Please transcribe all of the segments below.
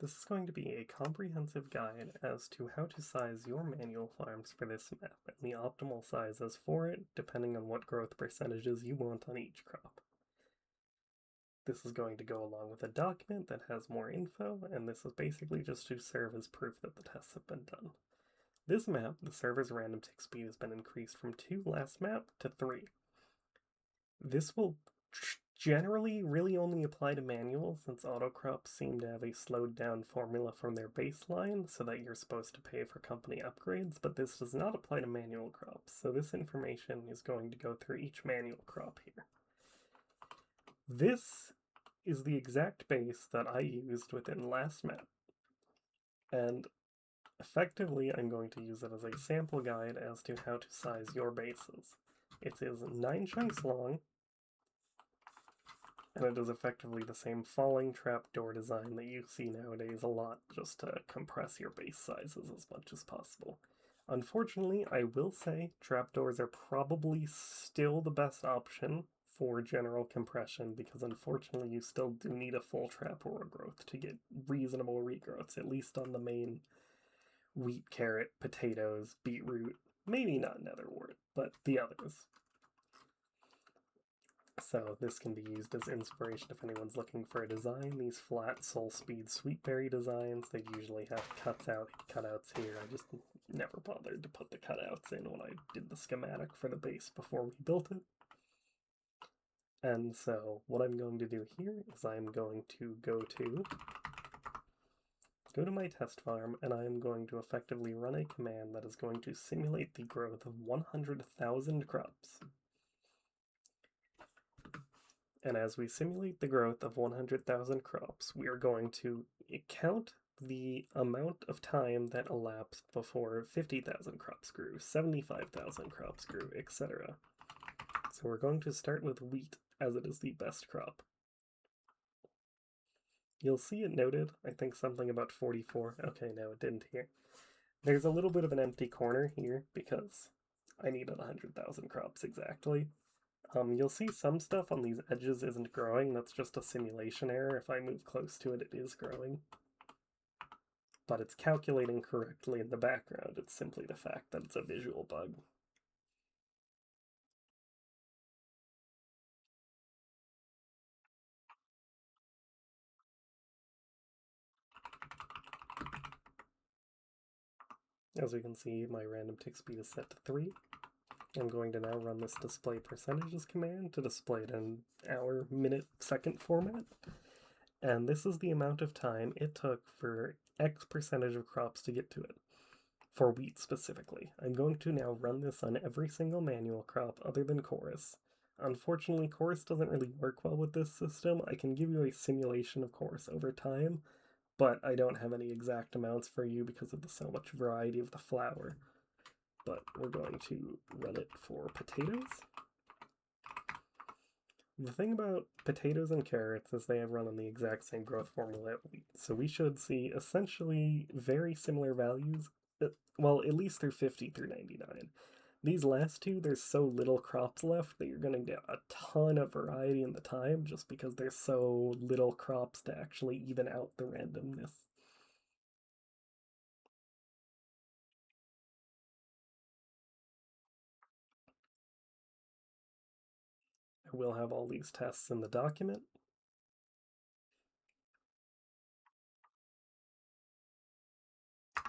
This is going to be a comprehensive guide as to how to size your manual farms for this map and the optimal sizes for it depending on what growth percentages you want on each crop. This is going to go along with a document that has more info, and this is basically just to serve as proof that the tests have been done. This map, the server's random tick speed has been increased from 2 last map to 3. This will generally really only apply to manual, since autocrops seem to have a slowed down formula from their baseline so that you're supposed to pay for company upgrades, but this does not apply to manual crops, so this information is going to go through each manual crop here. This is the exact base that I used within last map, and effectively I'm going to use it as a sample guide as to how to size your bases. It is 9 chunks long, and it is effectively the same falling trapdoor design that you see nowadays a lot, just to compress your base sizes as much as possible. Unfortunately, I will say trapdoors are probably still the best option for general compression, because unfortunately you still do need a full trapdoor growth to get reasonable regrowths, at least on the main wheat, carrot, potatoes, beetroot, maybe not netherwort, but the others. So this can be used as inspiration if anyone's looking for a design. These flat soul speed sweetberry designs, they usually have cutouts here. I just never bothered to put the cutouts in when I did the schematic for the base before we built it. And so what I'm going to do here is I'm going to go to my test farm, and I am going to effectively run a command that is going to simulate the growth of 100,000 crops. And as we simulate the growth of 100,000 crops, we are going to count the amount of time that elapsed before 50,000 crops grew, 75,000 crops grew, etc. So we're going to start with wheat, as it is the best crop. You'll see it noted, I think something about 44. Okay, no, it didn't here. There's a little bit of an empty corner here because I needed 100,000 crops exactly. You'll see some stuff on these edges isn't growing. That's just a simulation error. If I move close to it, it is growing. But it's calculating correctly in the background. It's simply the fact that it's a visual bug. As we can see, my random tick speed is set to 3. I'm going to now run this display percentages command to display it in hour, minute, second format. And this is the amount of time it took for X percentage of crops to get to it, for wheat specifically. I'm going to now run this on every single manual crop other than Chorus. Unfortunately, Chorus doesn't really work well with this system. I can give you a simulation of Chorus over time, but I don't have any exact amounts for you because of the so much variety of the flour. But we're going to run it for potatoes. The thing about potatoes and carrots is they have run on the exact same growth formula at wheat, so we should see essentially very similar values, well, at least through 50 through 99. These last two, there's so little crops left that you're going to get a ton of variety in the time just because there's so little crops to actually even out the randomness. I will have all these tests in the document.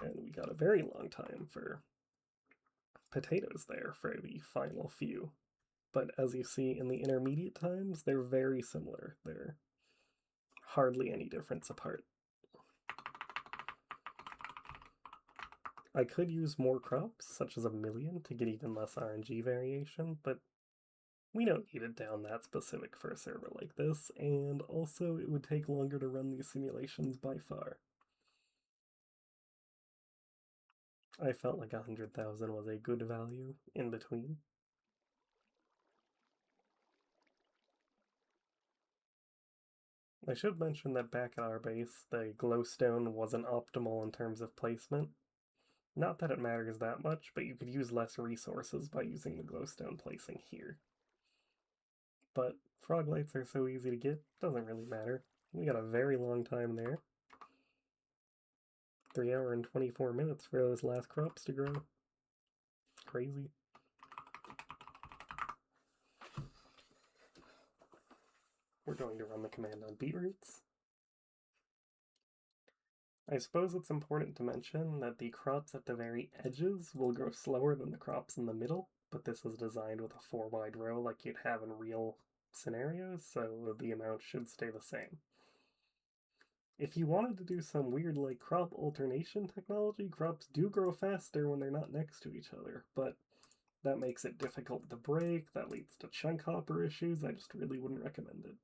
And we got a very long time for potatoes there for the final few. But as you see in the intermediate times, they're very similar. They're hardly any difference apart. I could use more crops, such as 1,000,000, to get even less RNG variation, but we don't need it down that specific for a server like this, and also it would take longer to run these simulations by far. I felt like 100,000 was a good value in between. I should mention that back at our base, the glowstone wasn't optimal in terms of placement. Not that it matters that much, but you could use less resources by using the glowstone placing here. But frog lights are so easy to get, doesn't really matter. We got a very long time there. 3 hour and 24 minutes for those last crops to grow. Crazy. We're going to run the command on beetroots. I suppose it's important to mention that the crops at the very edges will grow slower than the crops in the middle, but this is designed with a 4 wide row like you'd have in real scenarios, so the amount should stay the same. If you wanted to do some weird like crop alternation technology, crops do grow faster when they're not next to each other, but that makes it difficult to break, that leads to chunk hopper issues. I just really wouldn't recommend it.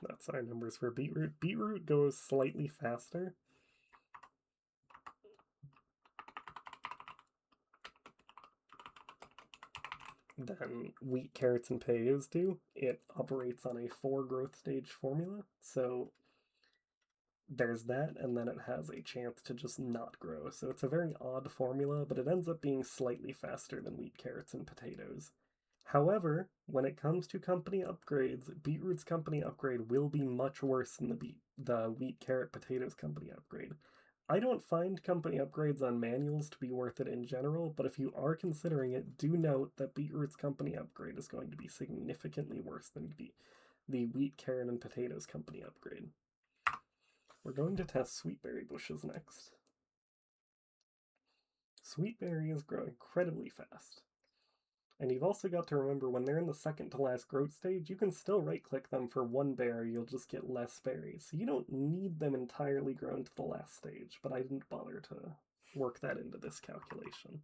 That's our numbers for beetroot. Beetroot goes slightly faster. Than wheat, carrots, and potatoes do. It operates on a 4 growth stage formula, so there's that, and then it has a chance to just not grow. So it's a very odd formula, but it ends up being slightly faster than wheat, carrots, and potatoes. However, when it comes to company upgrades, beetroot's company upgrade will be much worse than the wheat, carrot, potatoes company upgrade. I don't find company upgrades on manuals to be worth it in general, but if you are considering it, do note that beetroot's company upgrade is going to be significantly worse than the wheat, carrot, and potatoes company upgrade. We're going to test sweetberry bushes next. Sweetberries grow incredibly fast. And you've also got to remember when they're in the second to last growth stage, you can still right click them for 1 berry, you'll just get less berries. So you don't need them entirely grown to the last stage, but I didn't bother to work that into this calculation.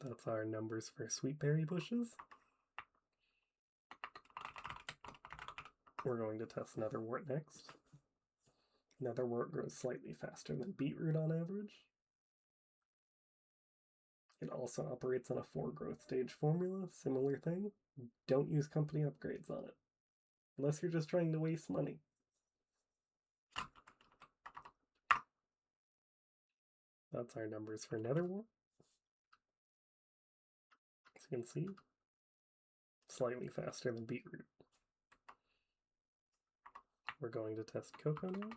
That's our numbers for sweetberry bushes. We're going to test netherwort next. Netherwort grows slightly faster than beetroot on average. It also operates on a 4 growth stage formula, similar thing. Don't use company upgrades on it, unless you're just trying to waste money. That's our numbers for netherwort. As you can see, slightly faster than beetroot. We're going to test cocoa now.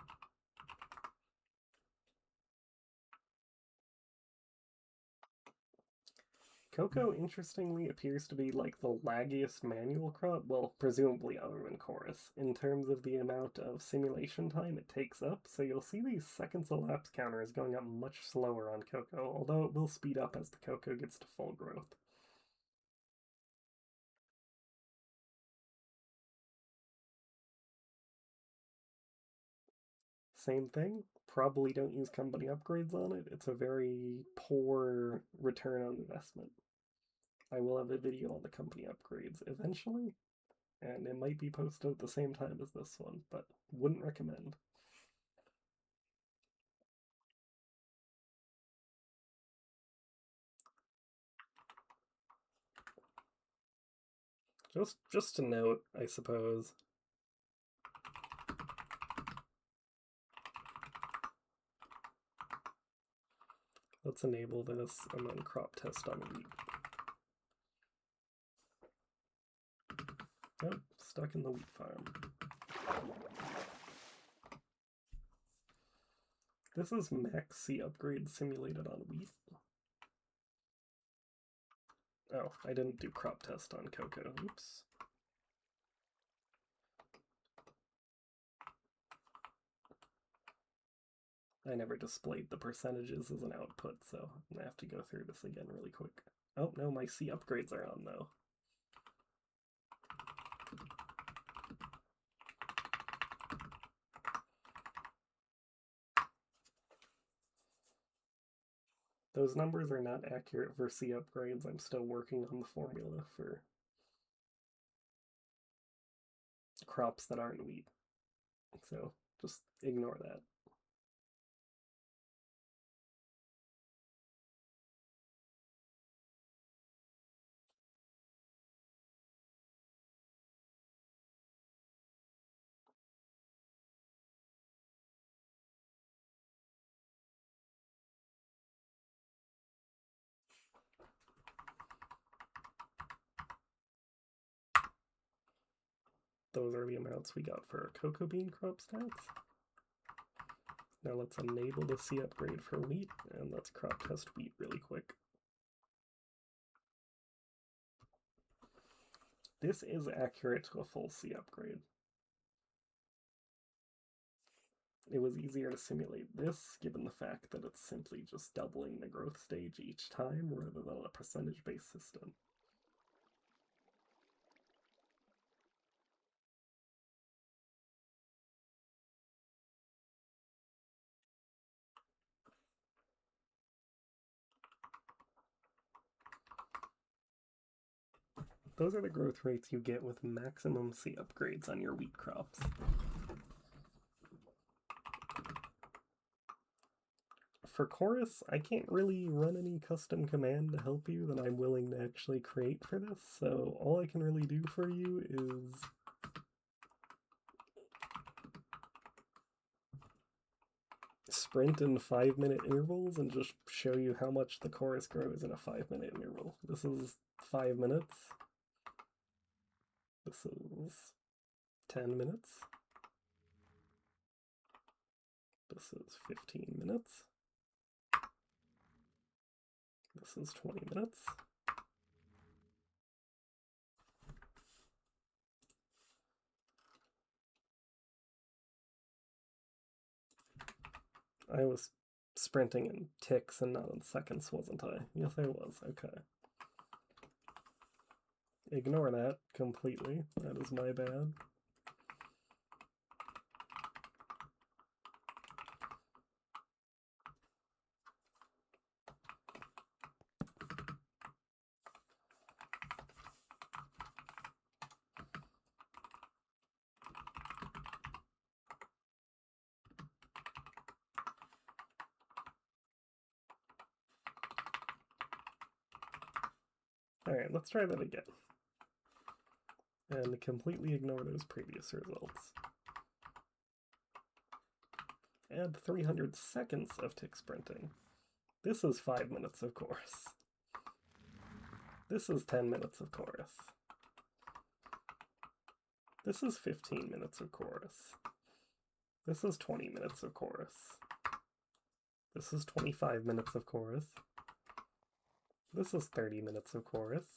Cocoa, interestingly, appears to be like the laggiest manual crop, well, presumably other than Chorus, in terms of the amount of simulation time it takes up, so you'll see these seconds elapsed counters going up much slower on cocoa, although it will speed up as the cocoa gets to full growth. Same thing, probably don't use company upgrades on it, it's a very poor return on investment. I will have a video on the company upgrades eventually, and it might be posted at the same time as this one, but wouldn't recommend. Just to note, I suppose. Let's enable this and then crop test on wheat. Oh, stuck in the wheat farm. This is Max C upgrade simulated on wheat. Oh, I didn't do crop test on cocoa. Oops. I never displayed the percentages as an output, so I'm gonna have to go through this again really quick. Oh no, my C upgrades are on though. Those numbers are not accurate for C upgrades. I'm still working on the formula for crops that aren't wheat. So just ignore that. those are the amounts we got for our cocoa bean crop stats. Now let's enable the C upgrade for wheat, and let's crop test wheat really quick. This is accurate to a full C upgrade. It was easier to simulate this, given the fact that it's simply just doubling the growth stage each time, rather than a percentage-based system. Those are the growth rates you get with maximum C upgrades on your wheat crops. For Chorus, I can't really run any custom command to help you that I'm willing to actually create for this, so all I can really do for you is sprint in 5-minute intervals and just show you how much the chorus grows in a 5-minute interval. This is 5 minutes. This is 10 minutes. This is 15 minutes. This is 20 minutes. I was sprinting in ticks and not in seconds, wasn't I? Yes, I was. Okay. Ignore that completely. That is my bad. Alright, let's try that again. And completely ignore those previous results. Add 300 seconds of tick sprinting. This is 5 minutes of chorus. This is 10 minutes of chorus. This is 15 minutes of chorus. This is 20 minutes of chorus. This is 25 minutes of chorus. This is 30 minutes of chorus.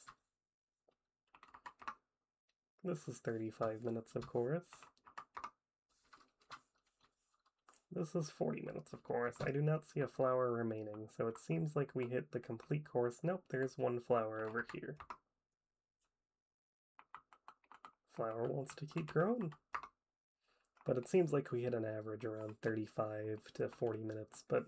This is 35 minutes of chorus. This is 40 minutes of chorus. I do not see a flower remaining, so it seems like we hit the complete chorus. Nope, there's one flower over here. Flower wants to keep growing. But it seems like we hit an average around 35 to 40 minutes, but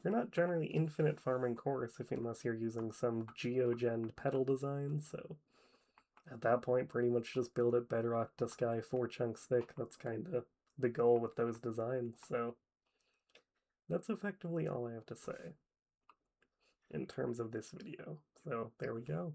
you're not generally infinite farming chorus unless you're using some geogen petal design, so at that point pretty much just build it bedrock to sky 4 chunks thick. That's kind of the goal with those designs, so that's effectively all I have to say in terms of this video. So there we go.